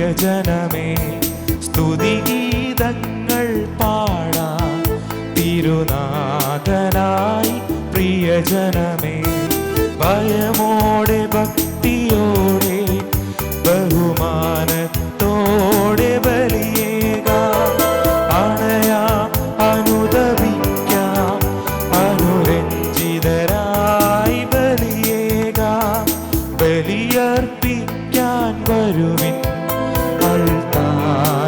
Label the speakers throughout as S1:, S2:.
S1: പ്രിയജനമേ, സ്തുതിഗീതങ്ങൾ പാടാം തിരുനാഥനായി. പ്രിയജനമേ, ഭയമോടെ ഭക്തിയോടെ ബഹുമാനത്തോടെ ബലിയേകാം. അണയാം, അനുദപിക്കാം, അനുരഞ്ജിതരായി ബലിയേകാം. ബലിയർപ്പിക്കാൻ വരുവിൻ അൾത്താരമുന്നിൽ.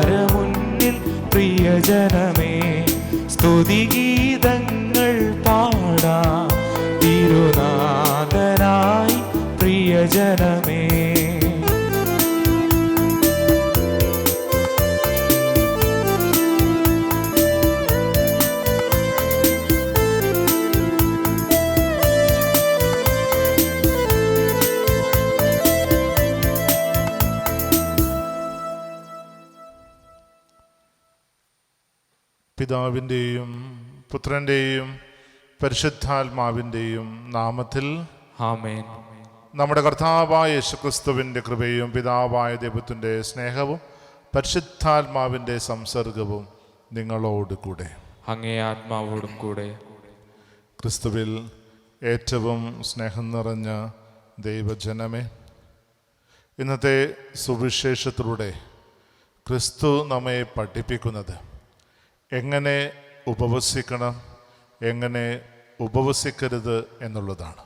S1: പ്രിയജനമേ, സ്തുതിഗീതങ്ങൾ പാടാം തിരുനാഥനായി. പ്രിയജനമേ,
S2: പിതാവിൻ്റെയും പുത്രൻ്റെയും പരിശുദ്ധാത്മാവിൻ്റെയും നാമത്തിൽ
S1: ആമേൻ.
S2: നമ്മുടെ കർത്താവായ യേശുക്രിസ്തുവിൻ്റെ കൃപയും പിതാവായ ദൈവത്തിൻ്റെ സ്നേഹവും പരിശുദ്ധാത്മാവിൻ്റെ സംസർഗവും നിങ്ങളോട് കൂടെ.
S1: അങ്ങേ ആത്മാവോടും കൂടെ.
S2: ക്രിസ്തുവിൽ ഏറ്റവും സ്നേഹം നിറഞ്ഞ ദൈവജനമേ, ഇന്നത്തെ സുവിശേഷത്തിലൂടെ ക്രിസ്തു നമ്മെ പഠിപ്പിക്കുന്നത് എങ്ങനെ ഉപവസിക്കണം, എങ്ങനെ ഉപവസിക്കരുത് എന്നുള്ളതാണ്.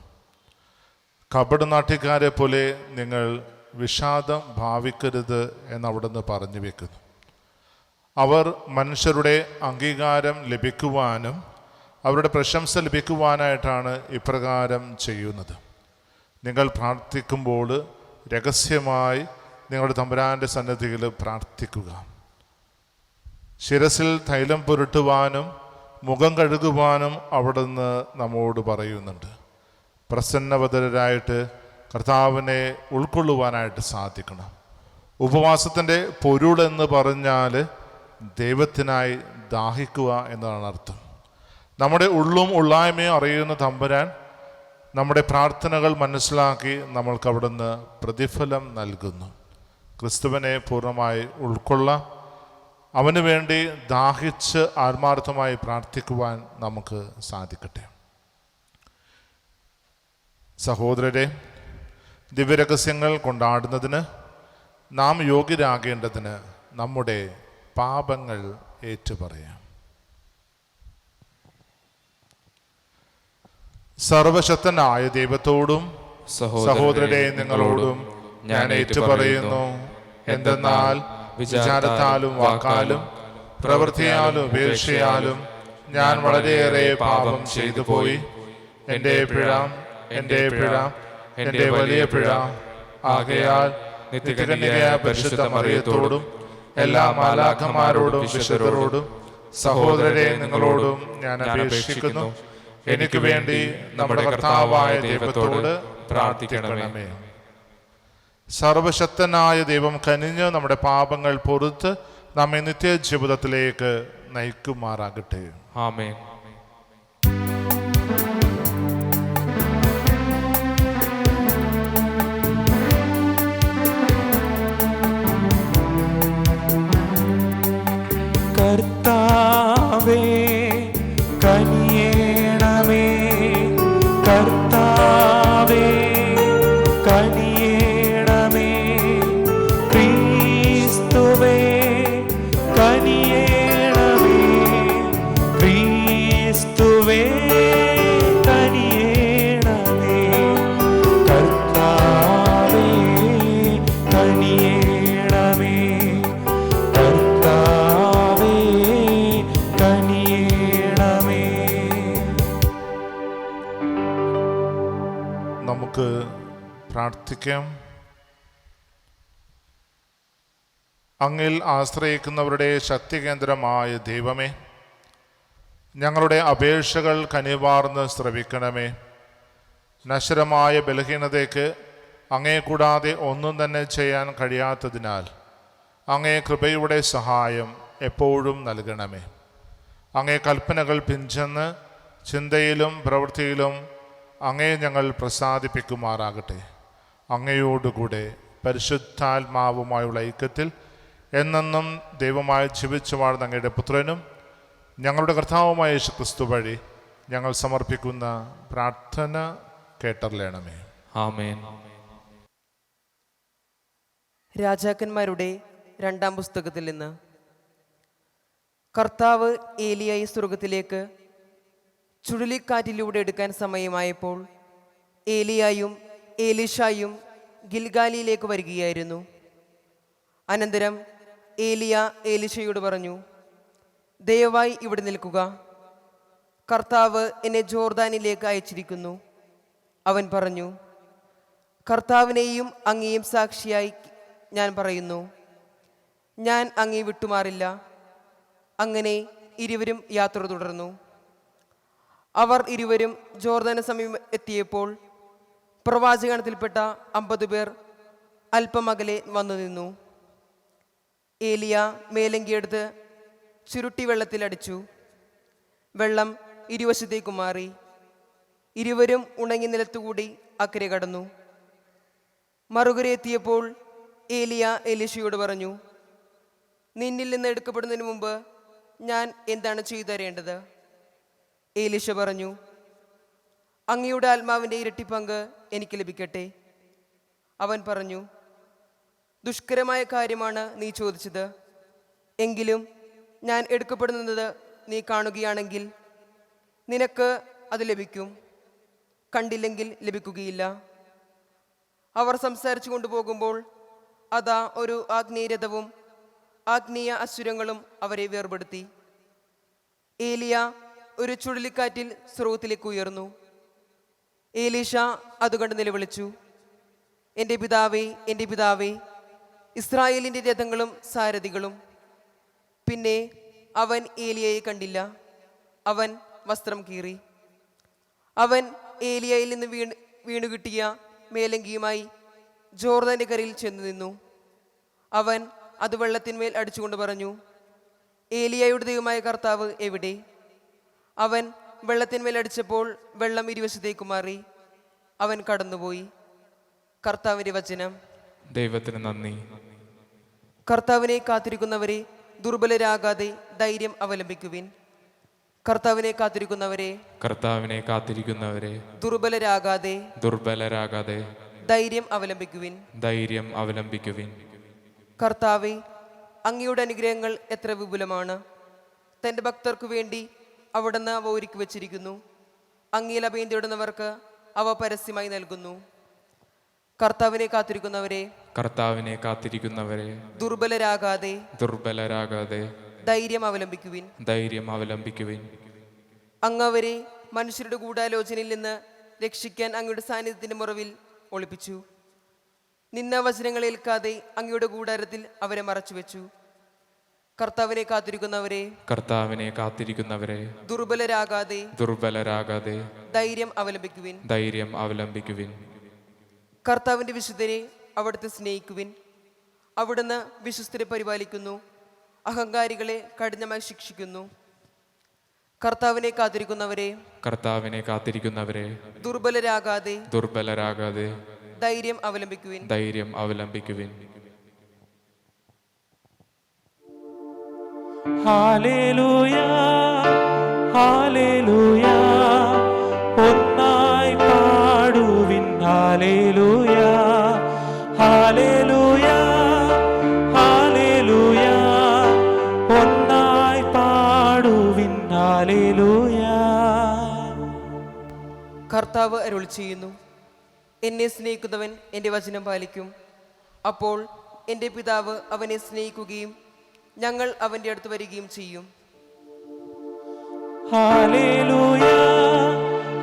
S2: കപട നാട്യക്കാരെ പോലെ നിങ്ങൾ വിഷാദം ഭാവിക്കരുത് എന്നവിടുന്ന് പറഞ്ഞു വെക്കുന്നു. അവർ മനുഷ്യരുടെ അംഗീകാരം ലഭിക്കുവാനും അവരുടെ പ്രശംസ ലഭിക്കുവാനായിട്ടാണ് ഇപ്രകാരം ചെയ്യുന്നത്. നിങ്ങൾ പ്രാർത്ഥിക്കുമ്പോൾ രഹസ്യമായി നിങ്ങളുടെ തമ്പുരാൻ്റെ സന്നിധിയിൽ പ്രാർത്ഥിക്കുക. ശിരസിൽ തൈലം പുരട്ടുവാനും മുഖം കഴുകുവാനും അവിടുന്ന് നമ്മോട് പറയുന്നുണ്ട്. പ്രസന്നവദരായിട്ട് കർത്താവിനെ ഉൾക്കൊള്ളുവാനായിട്ട് സാധിക്കണം. ഉപവാസത്തിൻ്റെ പൊരുളെന്ന് പറഞ്ഞാൽ ദൈവത്തിനായി ദാഹിക്കുക എന്നതാണ് അർത്ഥം. നമ്മുടെ ഉള്ളും ഉള്ളായ്മയും അറിയുന്ന തമ്പുരാൻ നമ്മുടെ പ്രാർത്ഥനകൾ മനസ്സിലാക്കി നമ്മൾക്ക് അവിടുന്ന് പ്രതിഫലം നൽകുന്നു. ക്രിസ്തുവിനെ പൂർണ്ണമായി ഉൾക്കൊള്ളാം. അവന് വേണ്ടി ദാഹിച്ച് ആത്മാർത്ഥമായി പ്രാർത്ഥിക്കുവാൻ നമുക്ക് സാധിക്കട്ടെ. സഹോദരരെ, ദിവ്യരഹസ്യങ്ങൾ കൊണ്ടാടുന്നതിന് നാം യോഗ്യരാകേണ്ടതിന് നമ്മുടെ പാപങ്ങൾ ഏറ്റുപറയാം. സർവശക്തനായ ദൈവത്തോടും സഹോദരരെ നിങ്ങളോടും ഞാൻ ഏറ്റുപറയുന്നു. എന്തെന്നാൽ വിചാരത്താലും വാക്കാലും പ്രവൃത്തിയാലും ഉപേക്ഷയാലും ഞാൻ വളരെയേറെ പാപം ചെയ്തു പോയി. എൻ്റെ പിഴ, എൻ്റെ പിഴ, എൻ്റെ വലിയ പിഴ. ആകയാൽ നിത്യകന്യകയായ പരിശുദ്ധ മറിയത്തോടും എല്ലാ മാലാഖമാരോടും വിശുദ്ധരോടും സഹോദരരെ നിങ്ങളോടും ഞാൻ അപേക്ഷിക്കുന്നു, എനിക്ക് വേണ്ടി നമ്മുടെ കർത്താവായ ദൈവത്തോട് പ്രാർത്ഥിക്കണമേ. സർവശക്തനായ ദൈവം കനിഞ്ഞ് നമ്മുടെ പാപങ്ങൾ പൊറുത്ത് നമ്മെ നിത്യജീവിതത്തിലേക്ക് നയിക്കുമാറാകട്ടെ.
S1: ആമേൻ. കർത്താവേ കനിയേണമേ, കർത്താവേ കനിയേണമേ, ക്രിസ്തുവേ കനിയേണമേ, ക്രിസ്തുവേ കനിയേണമേ, കർത്താവേ കനിയേണമേ, കർത്താവേ കനിയേണമേ.
S2: നമുക്ക് പ്രാർത്ഥിക്കാം. അങ്ങിൽ ആശ്രയിക്കുന്നവരുടെ ശക്തികേന്ദ്രമായ ദൈവമേ, ഞങ്ങളുടെ അപേക്ഷകൾ കനിവാർന്ന് ശ്രവിക്കണമേ. നശ്വരമായ ബലഹീനതയ്ക്ക് അങ്ങേ കൂടാതെ ഒന്നും തന്നെ ചെയ്യാൻ കഴിയാത്തതിനാൽ അങ്ങേ കൃപയുടെ സഹായം എപ്പോഴും നൽകണമേ. അങ്ങേ കൽപ്പനകൾ പിഞ്ചെന്ന് ചിന്തയിലും പ്രവൃത്തിയിലും അങ്ങേ ഞങ്ങൾ പ്രസാദിപ്പിക്കുമാറാകട്ടെ. അങ്ങയോടുകൂടെ പരിശുദ്ധാത്മാവുമായുള്ള ഐക്യത്തിൽ എന്നെന്നും ദൈവമായി ജീവിച്ചു വാഴുന്ന അങ്ങയുടെ പുത്രനും ഞങ്ങളുടെ കർത്താവുമായ യേശുക്രിസ്തു വഴി ഞങ്ങൾ സമർപ്പിക്കുന്ന പ്രാർത്ഥന കേട്ടറിയണമേ.
S3: ആമേൻ.
S4: രാജാക്കന്മാരുടെ 2-ാം പുസ്തകത്തിൽ നിന്ന്. കർത്താവ് ഏലിയായി സ്വർഗത്തിലേക്ക് ചുഴലിക്കാറ്റിലൂടെ എടുക്കാൻ സമയമായപ്പോൾ ഏലിയായും ഏലീഷായും ഗിൽഗാലിയിലേക്ക് വരികയായിരുന്നു. അനന്തരം ഏലിയ ഏലീഷയോട് പറഞ്ഞു, ദയവായി ഇവിടെ നിൽക്കുക, കർത്താവ് എന്നെ ജോർദാനിലേക്ക് അയച്ചിരിക്കുന്നു. അവൻ പറഞ്ഞു, കർത്താവിനെയും അങ്ങയെയും സാക്ഷിയായി ഞാൻ പറയുന്നു, ഞാൻ അങ്ങേ വിട്ടുമാറില്ല. അങ്ങനെ ഇരുവരും യാത്ര തുടർന്നു. അവർ ഇരുവരും ജോർദാന് സമീപം എത്തിയപ്പോൾ പ്രവാചകഗണത്തിൽപ്പെട്ട 50 പേർ അല്പം അകലെ വന്നു നിന്നു. ഏലിയ മേലങ്കിയെടുത്ത് ചുരുട്ടി വെള്ളത്തിലടിച്ചു. വെള്ളം ഇരുവശത്തേക്കും മാറി. ഇരുവരും ഉണങ്ങി നിലത്തുകൂടി അക്കരെ കടന്നു. മറുകരെ എത്തിയപ്പോൾ ഏലിയ എലീശയോട് പറഞ്ഞു, നിന്നിൽ നിന്ന് എടുക്കപ്പെടുന്നതിന് മുമ്പ് ഞാൻ എന്താണ് ചെയ്തു തരേണ്ടത്? ഏലീശ പറഞ്ഞു, അങ്ങയുടെ ആത്മാവിൻ്റെ ഇരട്ടി പങ്ക് എനിക്ക് ലഭിക്കട്ടെ. അവൻ പറഞ്ഞു, ദുഷ്കരമായ കാര്യമാണ് നീ ചോദിച്ചത്. എങ്കിലും ഞാൻ എടുക്കപ്പെടുന്നത് നീ കാണുകയാണെങ്കിൽ നിനക്ക് അത് ലഭിക്കും, കണ്ടില്ലെങ്കിൽ ലഭിക്കുകയില്ല. അവർ സംസാരിച്ചു കൊണ്ടുപോകുമ്പോൾ അതാ ഒരു ആഗ്നേയരഥവും ആഗ്നേയ അസുരങ്ങളും അവരെ വേർപെടുത്തി. ഏലിയ ഒരു ചുഴലിക്കാറ്റിൽ സ്രോതത്തിലേക്ക് ഉയർന്നു. ഏലീഷ അതുകണ്ട് നിലവിളിച്ചു, എൻ്റെ പിതാവേ, എൻ്റെ പിതാവേ, ഇസ്രായേലിൻ്റെ രഥങ്ങളും സാരഥികളും. പിന്നെ അവൻ ഏലിയയെ കണ്ടില്ല. അവൻ വസ്ത്രം കീറി. അവൻ ഏലിയയിൽ നിന്ന് വീണു കിട്ടിയ മേലങ്കിയുമായി ജോർദാന്റെ കരയിൽ ചെന്നു നിന്നു. അവൻ അത് വെള്ളത്തിന്മേൽ അടിച്ചുകൊണ്ട് പറഞ്ഞു, ഏലിയയുടെ ദൈവമായ കർത്താവ് എവിടെ? അവൻ വെള്ളത്തിന്മേൽ അടിച്ചപ്പോൾ വെള്ളം ഇരുവശത്തേക്ക് മാറി. അവൻ കടന്നുപോയി. കർത്താവിന്റെ വചനം.
S3: ദൈവത്തിന് നന്ദി.
S4: കർത്താവിനെ കാത്തിരിക്കുന്നവരെ ദുർബലരാകാതെ ധൈര്യം അവലംബിക്കുവിൻ. കർത്താവിനെ കാത്തിരിക്കുന്നവരെ
S3: കർത്താവിനെ കാത്തിരിക്കുന്നവരെ
S4: ദുർബലരാകാതെ
S3: ദുർബലരാകാതെ
S4: ധൈര്യം അവലംബിക്കുവിൻ.
S3: ധൈര്യം അവലംബിക്കുവിൻ.
S4: കർത്താവെ, അങ്ങയുടെ അനുഗ്രഹങ്ങൾ എത്ര വിപുലമാണ്. തൻ്റെ ഭക്തർക്കു വേണ്ടി അവിടുന്ന് അവ ഒരുക്കി വച്ചിരിക്കുന്നു. അങ്ങയിൽ അഭയം തേടുന്നവർക്ക് അവ പരസ്യമായി നൽകുന്നു. കർത്താവിനെ കാത്തിരിക്കുന്നവരെ
S3: കർത്താവിനെ കാത്തിരിക്കുന്നവരെ
S4: ദുർബലരാകാതെ
S3: ദുർബലരാകാതെ
S4: ധൈര്യം അവലംബിക്കുവിൻ.
S3: ധൈര്യം അവലംബിക്കുവിൻ.
S4: അങ്ങ് അവരെ മനുഷ്യരുടെ ഗൂഢാലോചനയിൽ നിന്ന് രക്ഷിക്കാൻ അങ്ങയുടെ സാന്നിധ്യത്തിന്റെ മുറവിൽ ഒളിപ്പിച്ചു. നിന്ന വചനങ്ങൾ ഏൽക്കാതെ അങ്ങയുടെ കൂടാരത്തിൽ അവരെ മറച്ചുവെച്ചു. കർത്താവിനെ കാത്തിരിക്കുന്നവരെ
S3: കർത്താവിനെ കാത്തിരിക്കുന്നവരെ
S4: ദുർബലരാകാതെ
S3: ദുർബലരാകാതെ
S4: ധൈര്യം അവലംബിക്കുവിൻ.
S3: ധൈര്യം അവലംബിക്കുവിൻ.
S4: കർത്താവിന്റെ വിശുദ്ധരെ അവിടുത്തെ സ്നേഹിക്കുവിൻ. അവിടുന്ന് വിശ്വസ്തരെ പരിപാലിക്കുന്നു, അഹങ്കാരികളെ കഠിനമായി ശിക്ഷിക്കുന്നു. കർത്താവിനെ കാത്തിരിക്കുന്നവരെ
S3: കർത്താവിനെ കാത്തിരിക്കുന്നവരെ
S4: ദുർബലരാകാതെ
S3: ദുർബലരാകാതെ
S4: ധൈര്യം അവലംബിക്കുവിൻ.
S3: ധൈര്യം അവലംബിക്കുവിൻ.
S1: ഹല്ലേലൂയ, ഹല്ലേലൂയ, ഒന്നായി പാടുവിൻ. ഹല്ലേലൂയ, ഹല്ലേലൂയ, ഹല്ലേലൂയ, ഒന്നായി പാടുവിൻ. ഹല്ലേലൂയ.
S4: കർത്താവ് അരുളി ചെയ്യുന്നു, എന്നെ സ്നേഹിക്കുന്നവൻ എൻ്റെ വചനം പാലിക്കും. അപ്പോൾ എൻ്റെ പിതാവ് അവനെ സ്നേഹിക്കുകയും ഞങ്ങൾ അവൻ്റെ അടുത്ത് വരികയും ചെയ്യും.
S1: ഹല്ലേലൂയ,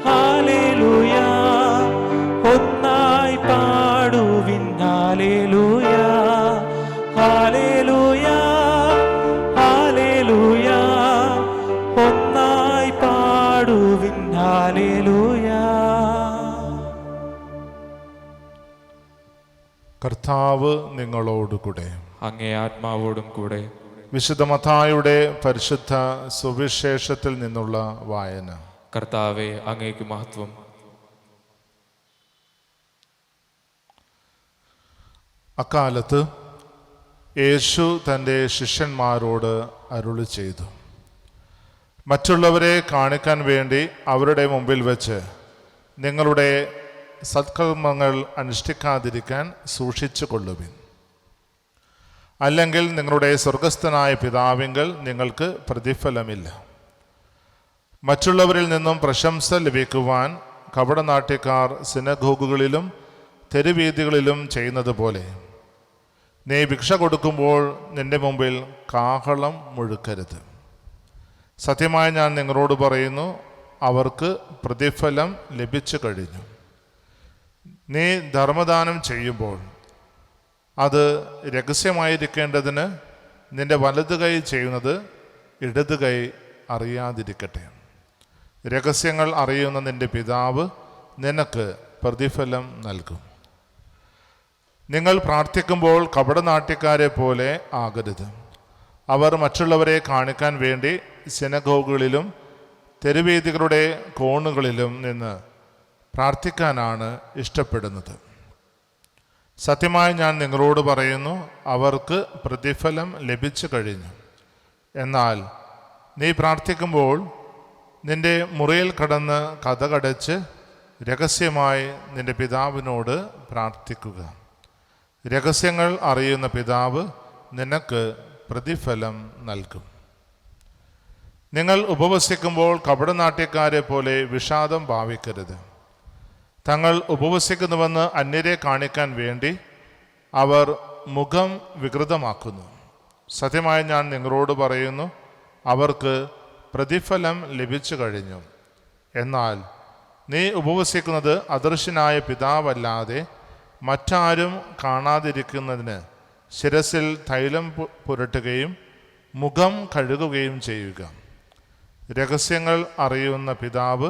S1: ഹല്ലേലൂയ, ഒന്നായി പാടുവിൻ. ഹല്ലേലൂയ, ഹല്ലേലൂയ, ഹല്ലേലൂയ, ഒന്നായി പാടുവിൻ. ഹല്ലേലൂയ.
S2: കർത്താവ് നിങ്ങളോടുകൂടെ.
S3: അങ്ങേ ആത്മാവോടും കൂടെ.
S2: വിശുദ്ധ മത്തായിയുടെ പരിശുദ്ധ സുവിശേഷത്തിൽ നിന്നുള്ള വായന.
S3: കർത്താവെ, അങ്ങേക്ക് മഹത്വം.
S2: അക്കാലത്ത് യേശു തൻ്റെ ശിഷ്യന്മാരോട് അരുളി ചെയ്തു, മറ്റുള്ളവരെ കാണിക്കാൻ വേണ്ടി അവരുടെ മുമ്പിൽ വെച്ച് നിങ്ങളുടെ സത്കർമ്മങ്ങൾ അനുഷ്ഠിക്കാതിരിക്കാൻ സൂക്ഷിച്ചു കൊള്ളുവിൻ. അല്ലെങ്കിൽ നിങ്ങളുടെ സ്വർഗസ്ഥനായ പിതാവിങ്കൽ നിങ്ങൾക്ക് പ്രതിഫലമില്ല. മറ്റുള്ളവരിൽ നിന്നും പ്രശംസ ലഭിക്കുവാൻ കപടനാട്യക്കാർ സിനഗോഗുകളിലും തെരുവീഥികളിലും ചെയ്യുന്നത് പോലെ നീ ഭിക്ഷ കൊടുക്കുമ്പോൾ നിന്റെ മുമ്പിൽ കാഹളം മുഴുക്കരുത്. സത്യമായി ഞാൻ നിങ്ങളോട് പറയുന്നു, അവർക്ക് പ്രതിഫലം ലഭിച്ചു കഴിഞ്ഞു. നീ ധർമ്മദാനം ചെയ്യുമ്പോൾ അത് രഹസ്യമായിരിക്കേണ്ടതിന് നിന്റെ വലത് കൈ ചെയ്യുന്നത് ഇടത് കൈ അറിയാതിരിക്കട്ടെ. രഹസ്യങ്ങൾ അറിയുന്ന നിന്റെ പിതാവ് നിനക്ക് പ്രതിഫലം നൽകും. നിങ്ങൾ പ്രാർത്ഥിക്കുമ്പോൾ കപടനാട്യക്കാരെ പോലെ ആകരുത്. അവർ മറ്റുള്ളവരെ കാണിക്കാൻ വേണ്ടി സിനഗോഗുകളിലും തെരുവീഥികളുടെ കോണുകളിലും നിന്ന് പ്രാർത്ഥിക്കാനാണ് ഇഷ്ടപ്പെടുന്നത്. സത്യമായി ഞാൻ നിങ്ങളോട് പറയുന്നു, അവർക്ക് പ്രതിഫലം ലഭിച്ചു കഴിഞ്ഞു. എന്നാൽ നീ പ്രാർത്ഥിക്കുമ്പോൾ നിന്റെ മുറിയിൽ കടന്ന് കതകടച്ച് രഹസ്യമായി നിന്റെ പിതാവിനോട് പ്രാർത്ഥിക്കുക. രഹസ്യങ്ങൾ അറിയുന്ന പിതാവ് നിനക്ക് പ്രതിഫലം നൽകും. നിങ്ങൾ ഉപവസിക്കുമ്പോൾ കപടനാട്യക്കാരെ പോലെ വിഷാദം ഭാവിക്കരുത്. തങ്ങൾ ഉപവസിക്കുന്നുവെന്ന് അന്യരെ കാണിക്കാൻ വേണ്ടി അവർ മുഖം വികൃതമാക്കുന്നു. സത്യമായി ഞാൻ നിങ്ങളോട് പറയുന്നു, അവർക്ക് പ്രതിഫലം ലഭിച്ചു കഴിഞ്ഞു. എന്നാൽ നീ ഉപവസിക്കുന്നത് അദൃശ്യനായ പിതാവല്ലാതെ മറ്റാരും കാണാതിരിക്കുന്നതിന് ശിരസിൽ തൈലം പുരട്ടുകയും മുഖം കഴുകുകയും ചെയ്യുക. രഹസ്യങ്ങൾ അറിയുന്ന പിതാവ്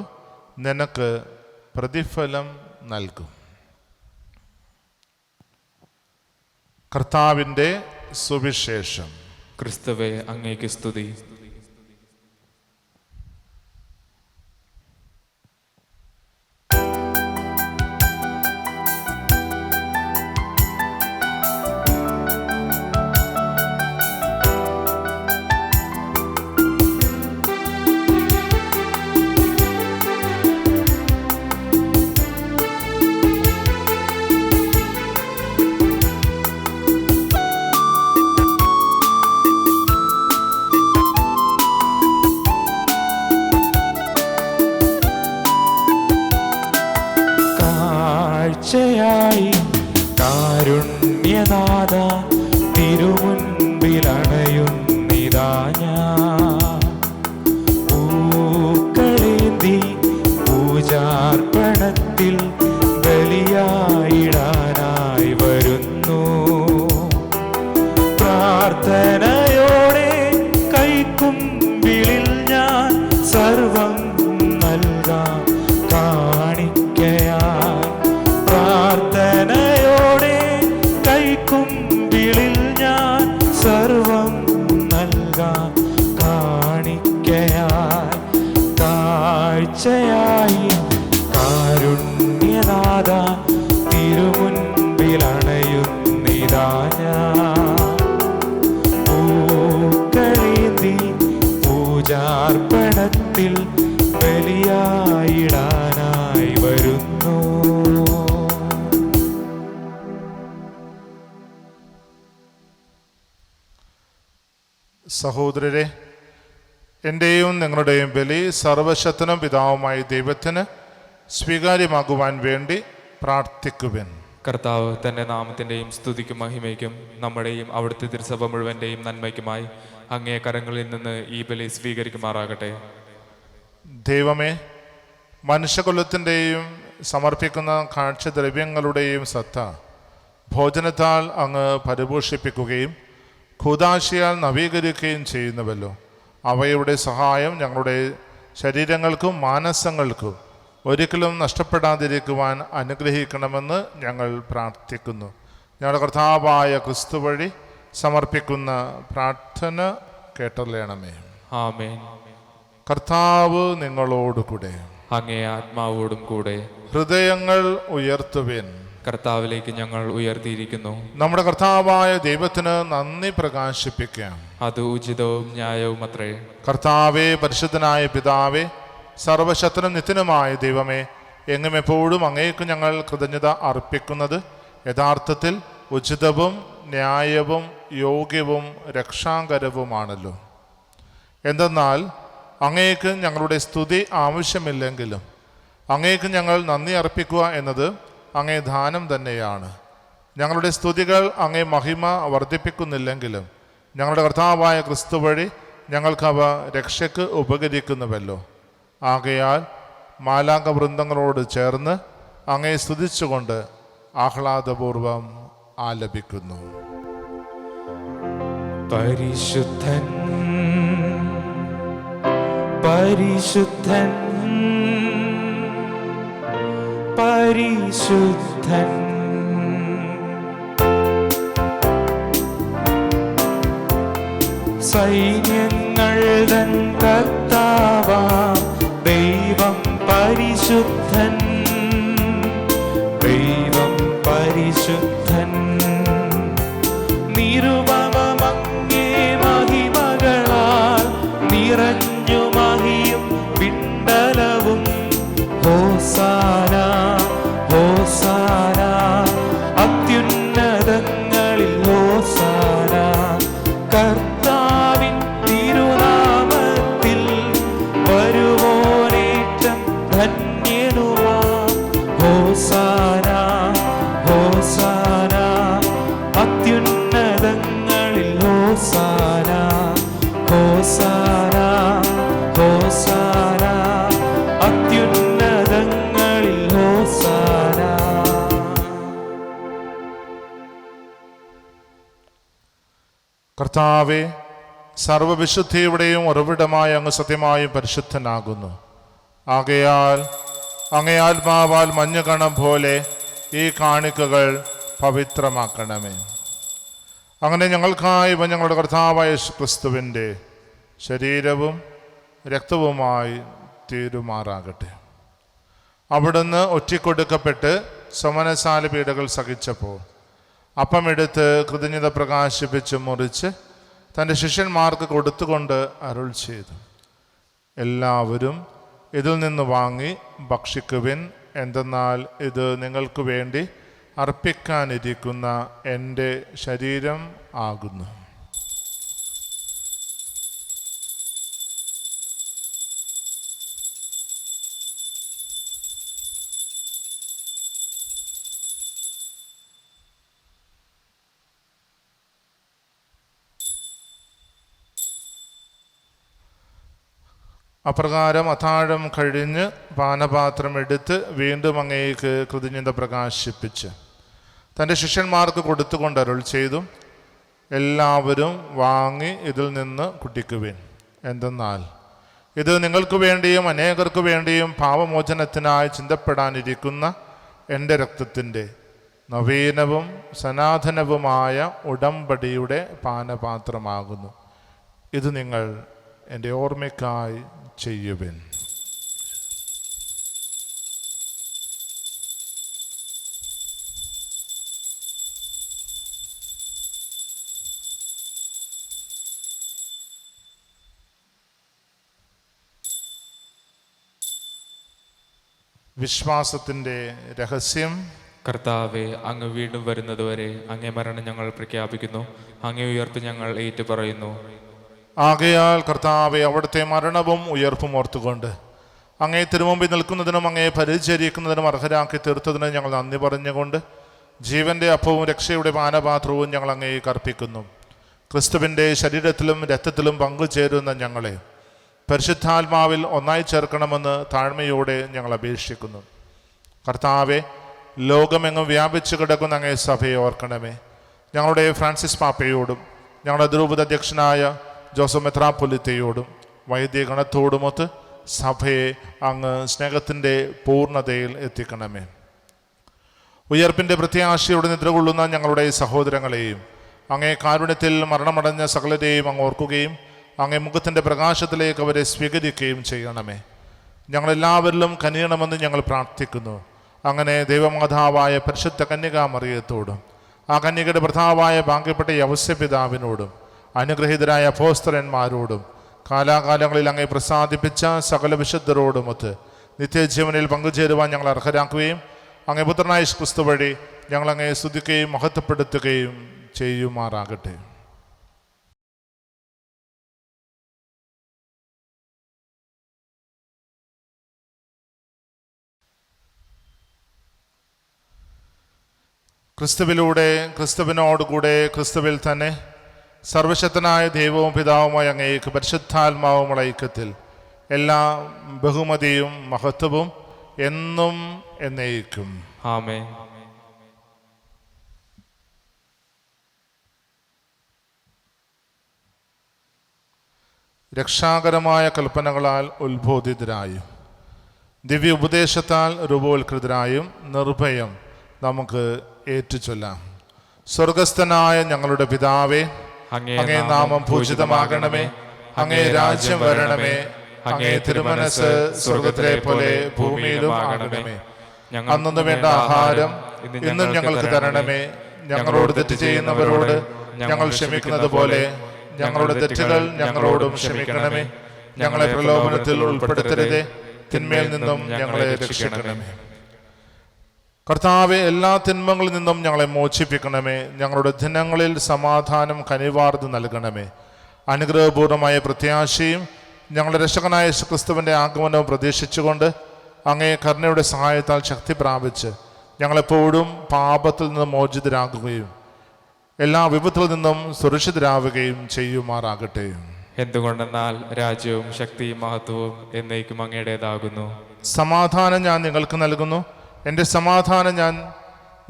S2: നിനക്ക് പ്രതിഫലം നൽകും. കർത്താവിൻ്റെ സുവിശേഷം.
S3: ക്രിസ്തുവേ, അങ്ങേക്ക് സ്തുതി.
S1: കാഴ്ചയായി കാരുണ്യനാഥ തിരുമുൻപിലണയുന്നിതാ ഞാൻ. പൂക്കളേന്തി പൂജാർപ്പണത്തിൽ ബലിയായിടാനായി വരുന്നു. പ്രാർത്ഥനയോടെ കൈക്കുമ്പിളിൽ ഞാൻ സർവം നൽകാം കാണിക്കയായി. പ്രാർത്ഥനയോടെ കൈക്കുമ്പിളിൽ ഞാൻ സർവം നൽകാം കാണിക്കയായി. കാഴ്ചയായി കാരുണ്യനാഥ തിരുമുൻപിലണയുന്നിതാ ഞാൻ. പൂക്കളേന്തി പൂജാർപ്പണത്തിൽ ബലിയായിടാനായി വരുന്നു.
S2: സഹോദരരെ, എൻ്റെയും നിങ്ങളുടെയും ബലി സർവശക്തനും പിതാവുമായി ദൈവത്തിന് സ്വീകാര്യമാകുവാൻ വേണ്ടി പ്രാർത്ഥിക്കുവിൻ.
S3: കർത്താവ് തൻ്റെ നാമത്തിൻ്റെയും സ്തുതിക്കും മഹിമയ്ക്കും നമ്മുടെയും അവിടുത്തെ തിരുസഭ മുഴുവൻ്റെയും നന്മയ്ക്കുമായി അങ്ങേ കരങ്ങളിൽ നിന്ന് ഈ ബലി സ്വീകരിക്കുമാറാകട്ടെ.
S2: ദൈവമേ, മനുഷ്യകുലത്തിൻ്റെയും സമർപ്പിക്കുന്ന കാഴ്ചദ്രവ്യങ്ങളുടെയും സത്ത ഭോജനത്താൽ അങ്ങ് പരിപോഷിപ്പിക്കുകയും ഖുദാശിയാൽ നവീകരിക്കുകയും ചെയ്യുന്നുവല്ലോ. അവയുടെ സഹായം ഞങ്ങളുടെ ശരീരങ്ങൾക്കും മാനസങ്ങൾക്കും ഒരിക്കലും നഷ്ടപ്പെടാതിരിക്കുവാൻ അനുഗ്രഹിക്കണമെന്ന് ഞങ്ങൾ പ്രാർത്ഥിക്കുന്നു. ഞങ്ങളുടെ കർത്താവായ ക്രിസ്തു വഴി സമർപ്പിക്കുന്ന പ്രാർത്ഥന കേട്ടറിയണമേ.
S3: ആമേൻ.
S2: കർത്താവ് നിങ്ങളോടുകൂടെ.
S3: അങ്ങേ ആത്മാവോടും കൂടെ.
S2: ഹൃദയങ്ങൾ ഉയർത്തുവിൻ.
S3: കർത്താവിലേക്ക് ഞങ്ങൾ ഉയർത്തിയിരിക്കുന്നു.
S2: നമ്മുടെ കർത്താവായ ദൈവത്തിന് നന്ദി പ്രകാശിപ്പിക്കാം.
S3: അത് ഉചിതവും ന്യായവും അത്രേ.
S2: കർത്താവേ, പരിശുദ്ധനായ പിതാവേ, സർവശക്തനും നിത്യനുമായ ദൈവമേ, എങ്ങും എപ്പോഴും അങ്ങേക്ക് ഞങ്ങൾ കൃതജ്ഞത അർപ്പിക്കുന്നത് യഥാർത്ഥത്തിൽ ഉചിതവും ന്യായവും യോഗ്യവും രക്ഷാകരവുമാണല്ലോ. എന്തെന്നാൽ അങ്ങേക്ക് ഞങ്ങളുടെ സ്തുതി ആവശ്യമില്ലെങ്കിലും അങ്ങേക്ക് ഞങ്ങൾ നന്ദി അർപ്പിക്കുക എന്നത് അങ്ങേ ദാനം തന്നെയാണ്. ഞങ്ങളുടെ സ്തുതികൾ അങ്ങേ മഹിമ വർദ്ധിപ്പിക്കുന്നില്ലെങ്കിലും ഞങ്ങളുടെ കർത്താവായ ക്രിസ്തു വഴി ഞങ്ങൾക്കവ രക്ഷയ്ക്ക് ഉപകരിക്കുന്നുവല്ലോ. ആകയാൽ മാലാഖ വൃന്ദങ്ങളോട് ചേർന്ന് അങ്ങേ സ്തുതിച്ചുകൊണ്ട് ആഹ്ലാദപൂർവം ആലപിക്കുന്നു.
S1: പരിശുദ്ധൻ പരിശുദ്ധൻ പരിശുദ്ധൻ, സൈന്യങ്ങൾ തൻ കർത്താവാം ദൈവം പരിശുദ്ധൻ, ദൈവം പരിശുദ്ധൻ. നിരുപമമങ്ങേ മഹിമകളാൽ നിറഞ്ഞു മഹിയും പിണ്ടലവും. ഹോസാന ഹോസാന, അത്യുന്നതങ്ങളിൽ ഹോസാന. കർത്താവിൻ തിരുനാമത്തിൽ വരുവോനേറ്റം ധന്യനുമാ. ഹോസാന ഹോസാന, അത്യുന്നതങ്ങളിൽ ഹോസാന. ഹോസാന ഹോസാന, അത്യുന്നതങ്ങളിൽ ഹോസാന.
S2: കർത്താവേ, സർവവിശുദ്ധിയുടെയും ഉറവിടമായ അങ്ങ് സത്യമായും പരിശുദ്ധനാകുന്നു. ആകയാൽ അങ്ങേ ആത്മാവാൽ മഞ്ഞുകണം പോലെ ഈ കാണിക്കകൾ പവിത്രമാക്കണമേ. അങ്ങനെ ഞങ്ങൾക്കായി ഇവ ഞങ്ങളുടെ കർത്താവായ യേശുക്രിസ്തുവിൻ്റെ ശരീരവും രക്തവുമായി തീരുമാറാകട്ടെ. അവിടുന്ന് ഒറ്റിക്കൊടുക്കപ്പെട്ട് സമനസാല പീഡകൾ സഹിച്ചപ്പോൾ അപ്പമെടുത്ത് കൃതജ്ഞത പ്രകാശിപ്പിച്ച് മുറിച്ച് തൻ്റെ ശിഷ്യന്മാർക്ക് കൊടുത്തുകൊണ്ട് അരുൾ ചെയ്തു, എല്ലാവരും ഇതിൽ നിന്ന് വാങ്ങി ഭക്ഷിക്കുവിൻ. എന്തെന്നാൽ ഇത് നിങ്ങൾക്ക് വേണ്ടി അർപ്പിക്കാനിരിക്കുന്ന എൻ്റെ ശരീരം ആകുന്നു. അപ്രകാരം അത്താഴം കഴിഞ്ഞ് പാനപാത്രം എടുത്ത് വീണ്ടും അങ്ങേക്ക് കൃതജ്ഞത പ്രകാശിപ്പിച്ച് തൻ്റെ ശിഷ്യന്മാർക്ക് കൊടുത്തുകൊണ്ട് അരുൾ ചെയ്തു, എല്ലാവരും വാങ്ങി ഇതിൽ നിന്ന് കുടിക്കുവിൻ. എന്തെന്നാൽ ഇത് നിങ്ങൾക്ക് വേണ്ടിയും അനേകർക്ക് വേണ്ടിയും പാപമോചനത്തിനായി ചിന്തപ്പെടാനിരിക്കുന്ന എൻ്റെ രക്തത്തിൻ്റെ നവീനവും സനാതനവുമായ ഉടമ്പടിയുടെ പാനപാത്രമാകുന്നു. ഇത് നിങ്ങൾ എൻ്റെ ഓർമ്മയ്ക്കായി ചെയ്യുവിൻ. വിശ്വാസത്തിൻ്റെ രഹസ്യം.
S3: കർത്താവെ, അങ്ങ് വീണ്ടും വരുന്നതുവരെ അങ്ങേ മരണം ഞങ്ങൾ പ്രഖ്യാപിക്കുന്നു, അങ്ങേ ഉയർപ്പ് ഞങ്ങൾ ഏറ്റുപറയുന്നു.
S2: ആകയാൽ കർത്താവെ, അവിടുത്തെ മരണവും ഉയർപ്പും ഓർത്തുകൊണ്ട് അങ്ങേ തിരുമുമ്പിൽ നിൽക്കുന്നതിനും അങ്ങേ പരിചരിക്കുന്നതിനും അർഹരാക്കി തീർത്തതിന് ഞങ്ങൾ നന്ദി പറഞ്ഞുകൊണ്ട് ജീവന്റെ അപ്പവും രക്ഷയുടെ പാനപാത്രവും ഞങ്ങൾ അങ്ങേക്ക് അർപ്പിക്കുന്നു. ക്രിസ്തുവിൻ്റെ ശരീരത്തിലും രക്തത്തിലും പങ്കുചേരുന്ന ഞങ്ങളെ പരിശുദ്ധാത്മാവിൽ ഒന്നായി ചേർക്കണമെന്ന് താഴ്മയോടെ ഞങ്ങൾ അപേക്ഷിക്കുന്നു. കർത്താവെ, ലോകമെങ്ങും വ്യാപിച്ചു കിടക്കുന്ന അങ്ങേ സഭയെ ഓർക്കണമേ. ഞങ്ങളുടെ ഫ്രാൻസിസ് പാപ്പയോടും ഞങ്ങളുടെ ദ്രൂപത അധ്യക്ഷനായ ജോസഫ് മെത്രാപ്പൊലിത്തയോടും വൈദ്യഗണത്തോടുമൊത്ത് സഭയെ അങ്ങ് സ്നേഹത്തിൻ്റെ പൂർണ്ണതയിൽ എത്തിക്കണമേ. ഉയർപ്പിൻ്റെ പ്രത്യാശയോടെ നിദ്രകൊള്ളുന്ന ഞങ്ങളുടെ സഹോദരങ്ങളെയും അങ്ങേ കാരുണ്യത്തിൽ മരണമടഞ്ഞ സകലരെയും അങ്ങ് ഓർക്കുകയും അങ്ങേ മുഖത്തിൻ്റെ പ്രകാശത്തിലേക്ക് അവരെ സ്വീകരിക്കുകയും ചെയ്യണമേ. ഞങ്ങളെല്ലാവരിലും കനിയണമെന്ന് ഞങ്ങൾ പ്രാർത്ഥിക്കുന്നു. അങ്ങനെ ദൈവമാതാവായ പരിശുദ്ധ കന്യകാമറിയത്തോടും ആ കന്യകയുടെ ഭർത്താവായ ഭാഗ്യപ്പെട്ട യൗസപിതാവിനോടും അനുഗ്രഹീതരായ അപ്പോസ്തലന്മാരോടും കാലാകാലങ്ങളിൽ അങ്ങേ പ്രസാദിപ്പിച്ച സകല വിശുദ്ധരോടുമൊത്ത് നിത്യജീവനിൽ പങ്കുചേരുവാൻ ഞങ്ങൾ അർഹരാക്കുകയും അങ്ങേ പുത്രനായ ക്രിസ്തു വഴി ഞങ്ങൾ അങ്ങേ സ്തുതിക്കുകയും മഹത്വപ്പെടുത്തുകയും ചെയ്യുമാറാകട്ടെ. ക്രിസ്തുവിലൂടെ, ക്രിസ്തുവിനോടുകൂടെ, ക്രിസ്തുവിൽ തന്നെ സർവശക്തനായ ദൈവവും പിതാവുമായ അങ്ങേക്ക് പരിശുദ്ധാത്മാവുമുള്ള ഐക്യത്തിൽ എല്ലാ ബഹുമതിയും മഹത്വവും എന്നും എന്നേക്കും.
S3: ആമേൻ.
S2: രക്ഷാകരമായ കൽപ്പനകളാൽ ഉത്ബോധിതരായും ദിവ്യ ഉപദേശത്താൽ രൂപവത്കൃതരായും നിർഭയം നമുക്ക് ഏറ്റുചൊല്ലാം. സ്വർഗസ്ഥനായ ഞങ്ങളുടെ പിതാവേ, അങ്ങേ നാമം പൂജിതമാകണമേ. അങ്ങേ രാജ്യം വരണമേ. അങ്ങേ തിരുമനസ് സ്വർഗത്തിലെ പോലെ ഭൂമിയിലും ആകണമേ. അന്നു വേണ്ട ആഹാരം ഇന്നും ഞങ്ങൾക്ക് തരണമേ. ഞങ്ങളോട് തെറ്റ് ചെയ്യുന്നവരോട് ഞങ്ങൾ ക്ഷമിക്കുന്നത് പോലെ ഞങ്ങളുടെ തെറ്റുകൾ ഞങ്ങളോടും ക്ഷമിക്കണമേ. ഞങ്ങളെ പ്രലോഭനത്തിൽ ഉൾപ്പെടുത്തരുതേ, തിന്മയിൽ നിന്നും ഞങ്ങളെ രക്ഷിക്കണമേ. കർത്താവെ, എല്ലാ തിന്മകളിൽ നിന്നും ഞങ്ങളെ മോചിപ്പിക്കണമേ. ഞങ്ങളുടെ ദിനങ്ങളിൽ സമാധാനം കനിവാർന്ന് നൽകണമേ. അനുഗ്രഹപൂർണമായ പ്രത്യാശയും ഞങ്ങളുടെ രക്ഷകനായ ക്രിസ്തുവിൻ്റെ ആഗമനവും പ്രതീക്ഷിച്ചുകൊണ്ട് അങ്ങേ കരുണയുടെ സഹായത്താൽ ശക്തി പ്രാപിച്ച് ഞങ്ങളെപ്പോഴും പാപത്തിൽ നിന്ന് മോചിതരാകുകയും എല്ലാ വിപത്തിൽ നിന്നും സുരക്ഷിതരാവുകയും ചെയ്യുമാറാകട്ടെ.
S3: എന്തുകൊണ്ടെന്നാൽ രാജ്യവും ശക്തിയും മഹത്വവും എന്നേക്കും അങ്ങയുടേതാകുന്നു.
S2: സമാധാനം ഞാൻ നിങ്ങൾക്ക് നൽകുന്നു, എൻ്റെ സമാധാനം ഞാൻ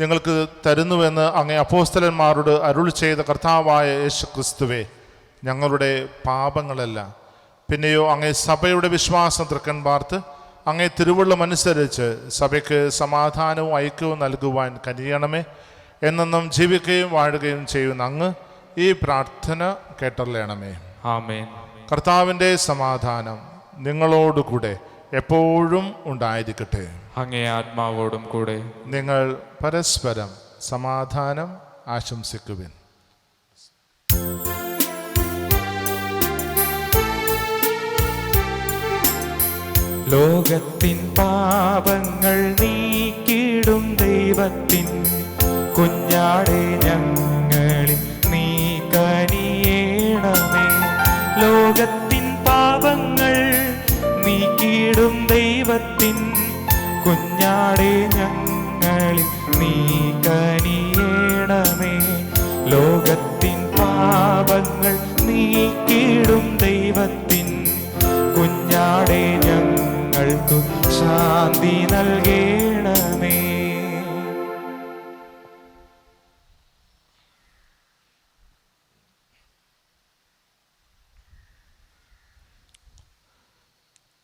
S2: നിങ്ങൾക്ക് തരുന്നുവെന്ന് അങ്ങേ അപ്പോസ്തലന്മാരോട് അരുൾ ചെയ്ത കർത്താവായ യേശു ക്രിസ്തുവേ, ഞങ്ങളുടെ പാപങ്ങളല്ല പിന്നെയോ അങ്ങേ സഭയുടെ വിശ്വാസം തൃക്കൺ പാർത്ത് അങ്ങേ തിരുവുള്ളമനുസരിച്ച് സഭയ്ക്ക് സമാധാനവും ഐക്യവും നൽകുവാൻ കനിയണമേ. എന്നെന്നും ജീവിക്കുകയും വാഴുകയും ചെയ്യുന്ന അങ്ങ് ഈ പ്രാർത്ഥന കേട്ടറിയണമേ.
S3: ആമേൻ.
S2: കർത്താവിൻ്റെ സമാധാനം നിങ്ങളോടുകൂടെ എപ്പോഴും ഉണ്ടായിരിക്കട്ടെ.
S3: അങ്ങേ ആത്മാവോടും കൂടെ.
S2: നിങ്ങൾ പരസ്പരം സമാധാനം ആശംസിക്കുവിൻ.
S1: ലോകത്തിൻ പാപങ്ങൾ നീക്കിടും ദൈവത്തിൻ കുഞ്ഞാടെ ഞങ്ങളിൽ നീ കനിയേണമേ. ലോകത്തിൻ പാപങ്ങൾ നീക്കിടും ദൈവത്തിൻ കുഞ്ഞാടെ ഞങ്ങളിൽ നീ കനിയേണമേ. ലോകത്തിൻ പാപങ്ങൾ നീക്കിടും ദൈവത്തിൻ കുഞ്ഞാടെ ഞങ്ങൾക്കു ശാന്തി നൽകേണമേ.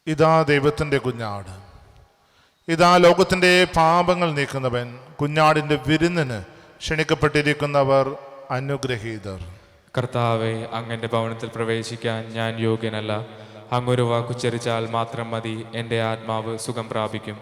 S2: ഇതാ ദൈവത്തിൻ്റെ കുഞ്ഞാട്, ഇതാ ലോകത്തിൻ്റെ പാപങ്ങൾ നീക്കുന്നവൻ. കുഞ്ഞാടിൻ്റെ വിരുന്നിന് ക്ഷണിക്കപ്പെട്ടിരിക്കുന്നവർ അനുഗ്രഹീതർ.
S3: കർത്താവെ, അങ്ങന്റെ ഭവനത്തിൽ പ്രവേശിക്കാൻ ഞാൻ യോഗ്യനല്ല. അങ്ങൊരു വാക്കുച്ചരിച്ചാൽ മാത്രം മതി, എൻ്റെ ആത്മാവ് സുഖം പ്രാപിക്കും.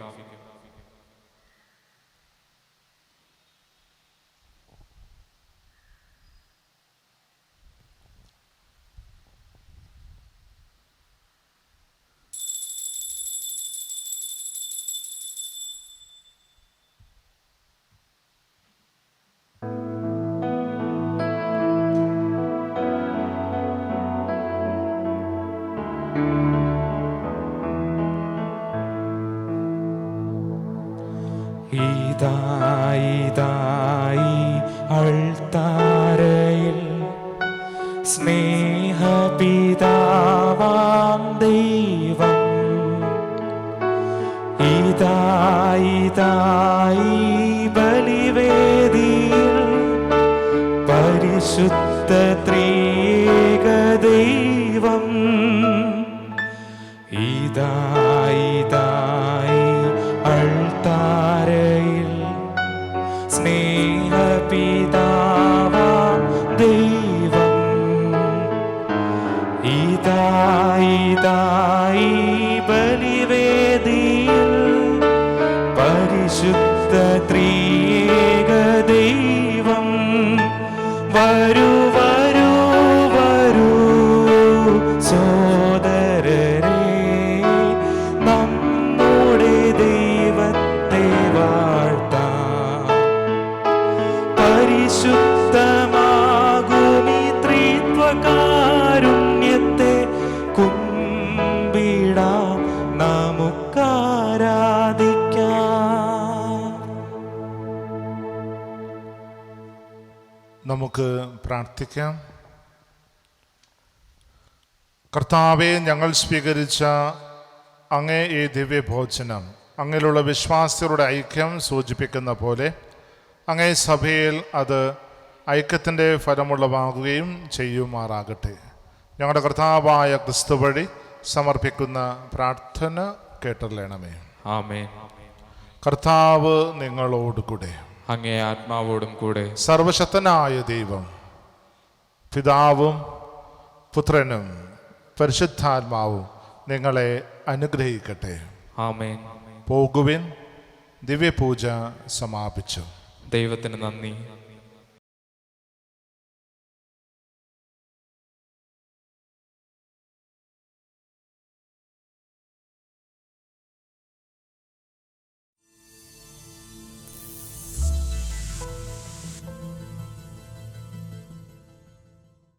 S1: ഇതായി അൾത്താരയിൽ സ്നേഹപിതാവാം ദൈവം, ഇതായി ബലിവേദിയിൽ പരിശുദ്ധ ത്രിയേക ദൈവം, ഇതായി അൾത്താരയിൽ സ്നേഹപിതാവാം ദൈവം, ഇതായി ബലിവേദിയിൽ പരിശുദ്ധ വരൂ വരൂ വരൂ സോദരരേ, നമ്മുടെ ദൈവത്തെ വാഴ്ത്താം. പരിശുദ്ധമാകുമീ ത്രിത്വകാരുണ്യത്തെ കുമ്പിടാം, നമുക്കാരാധിക്കാം.
S2: നമുക്ക് പ്രാർത്ഥിക്കാം. കർത്താവെ, ഞങ്ങൾ സ്വീകരിച്ച അങ്ങേ ഈ ദിവ്യഭോജനം അങ്ങിലുള്ള വിശ്വാസികളുടെ ഐക്യം സൂചിപ്പിക്കുന്ന പോലെ അങ്ങേ സഭയിൽ അത് ഐക്യത്തിൻ്റെ ഫലമുള്ളവാകുകയും ചെയ്യുമാറാകട്ടെ. ഞങ്ങളുടെ കർത്താവായ ക്രിസ്തു വഴി സമർപ്പിക്കുന്ന പ്രാർത്ഥന കേട്ടറിയണമേ.
S3: ആമേൻ.
S2: കർത്താവ് നിങ്ങളോടുകൂടെ.
S3: അങ്ങേ ആത്മാവോടും കൂടെ.
S2: സർവശക്തനായ ദൈവം പിതാവും പുത്രനും പരിശുദ്ധാത്മാവും നിങ്ങളെ അനുഗ്രഹിക്കട്ടെ.
S3: ആമേൻ.
S2: പോകുവിൻ. ദിവ്യപൂജ സമാപിച്ചു.
S3: ദൈവത്തിന് നന്ദി.